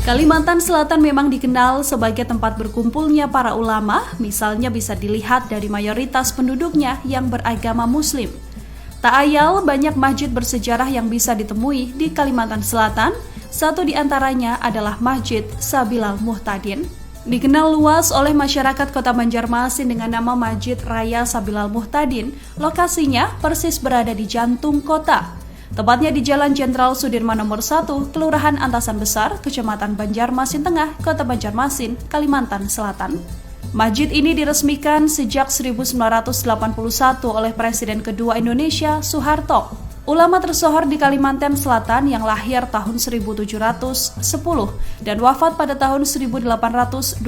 Kalimantan Selatan memang dikenal sebagai tempat berkumpulnya para ulama, misalnya bisa dilihat dari mayoritas penduduknya yang beragama Muslim. Tak ayal banyak masjid bersejarah yang bisa ditemui di Kalimantan Selatan, satu di antaranya adalah Masjid Sabilal Muhtadin. Dikenal luas oleh masyarakat Kota Banjarmasin dengan nama Masjid Raya Sabilal Muhtadin, lokasinya persis berada di jantung kota. Tepatnya di Jalan Jenderal Sudirman Nomor 1, Kelurahan Antasan Besar, Kecamatan Banjarmasin Tengah, Kota Banjarmasin, Kalimantan Selatan. Masjid ini diresmikan sejak 1981 oleh Presiden kedua Indonesia, Soeharto. Ulama tersohor di Kalimantan Selatan yang lahir tahun 1710 dan wafat pada tahun 1812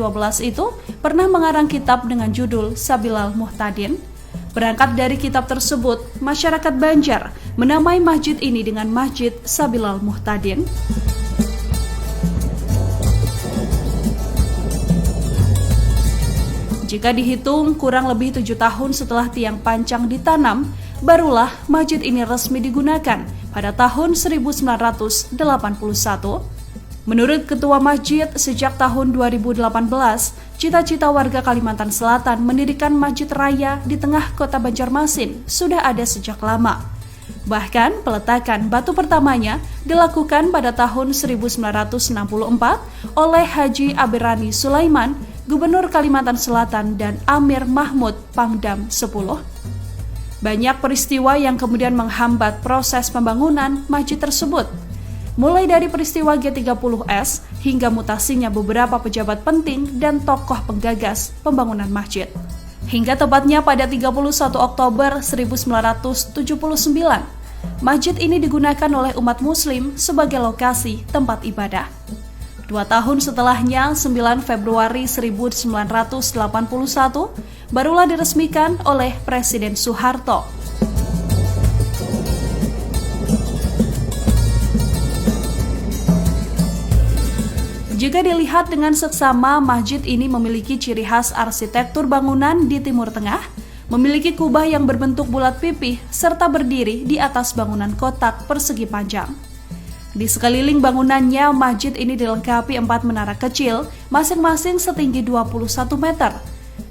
itu pernah mengarang kitab dengan judul Sabilal Muhtadin. Berangkat dari kitab tersebut, masyarakat Banjar menamai masjid ini dengan Masjid Sabilal Muhtadin. Jika dihitung kurang lebih 7 tahun setelah tiang pancang ditanam, barulah masjid ini resmi digunakan pada tahun 1981. Menurut Ketua Masjid, sejak tahun 2018, cita-cita warga Kalimantan Selatan mendirikan masjid raya di tengah kota Banjarmasin sudah ada sejak lama. Bahkan peletakan batu pertamanya dilakukan pada tahun 1964 oleh Haji Abirani Sulaiman, Gubernur Kalimantan Selatan dan Amir Mahmud Pangdam 10. Banyak peristiwa yang kemudian menghambat proses pembangunan masjid tersebut. Mulai dari peristiwa G30S hingga mutasinya beberapa pejabat penting dan tokoh penggagas pembangunan masjid. Hingga tepatnya pada 31 Oktober 1979, masjid ini digunakan oleh umat Muslim sebagai lokasi tempat ibadah. 2 tahun setelahnya, 9 Februari 1981, barulah diresmikan oleh Presiden Soeharto. Jika dilihat dengan seksama, masjid ini memiliki ciri khas arsitektur bangunan di Timur Tengah, memiliki kubah yang berbentuk bulat pipih, serta berdiri di atas bangunan kotak persegi panjang. Di sekeliling bangunannya, masjid ini dilengkapi 4 menara kecil, masing-masing setinggi 21 meter.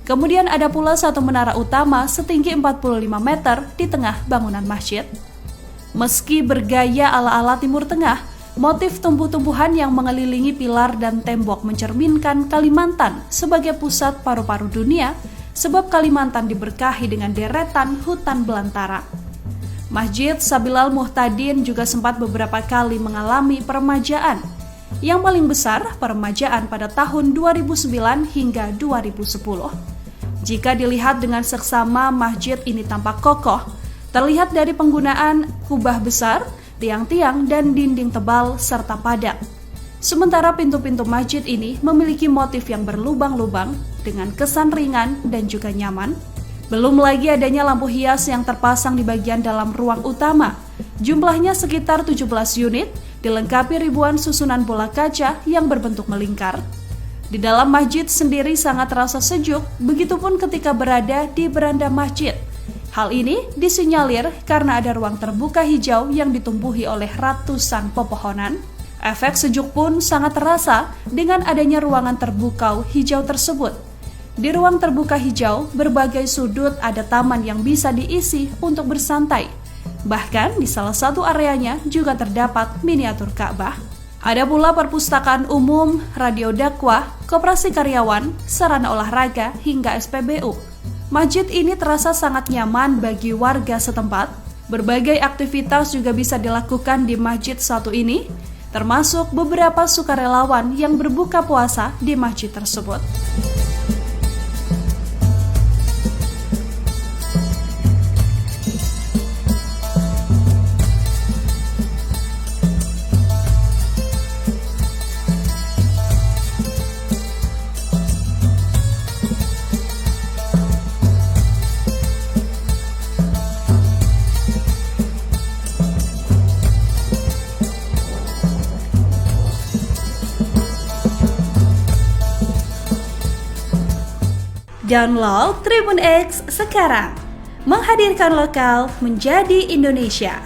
Kemudian ada pula 1 menara utama setinggi 45 meter di tengah bangunan masjid. Meski bergaya ala-ala Timur Tengah, motif tumbuh-tumbuhan yang mengelilingi pilar dan tembok mencerminkan Kalimantan sebagai pusat paru-paru dunia, sebab Kalimantan diberkahi dengan deretan hutan belantara. Masjid Sabilal Muhtadin juga sempat beberapa kali mengalami peremajaan. Yang paling besar, peremajaan pada tahun 2009 hingga 2010. Jika dilihat dengan seksama, masjid ini tampak kokoh, terlihat dari penggunaan kubah besar, tiang-tiang dan dinding tebal serta padat. Sementara pintu-pintu masjid ini memiliki motif yang berlubang-lubang dengan kesan ringan dan juga nyaman. Belum lagi adanya lampu hias yang terpasang di bagian dalam ruang utama. Jumlahnya sekitar 17 unit, dilengkapi ribuan susunan bola kaca yang berbentuk melingkar. Di dalam masjid sendiri sangat terasa sejuk, begitupun ketika berada di beranda masjid. Hal ini disinyalir karena ada ruang terbuka hijau yang ditumbuhi oleh ratusan pepohonan. Efek sejuk pun sangat terasa dengan adanya ruangan terbuka hijau tersebut. Di ruang terbuka hijau, berbagai sudut ada taman yang bisa diisi untuk bersantai. Bahkan di salah satu areanya juga terdapat miniatur Ka'bah. Ada pula perpustakaan umum, radio dakwah, koperasi karyawan, sarana olahraga hingga SPBU. Masjid ini terasa sangat nyaman bagi warga setempat. Berbagai aktivitas juga bisa dilakukan di masjid satu ini, termasuk beberapa sukarelawan yang berbuka puasa di masjid tersebut. Download Tribun X sekarang, menghadirkan lokal menjadi Indonesia.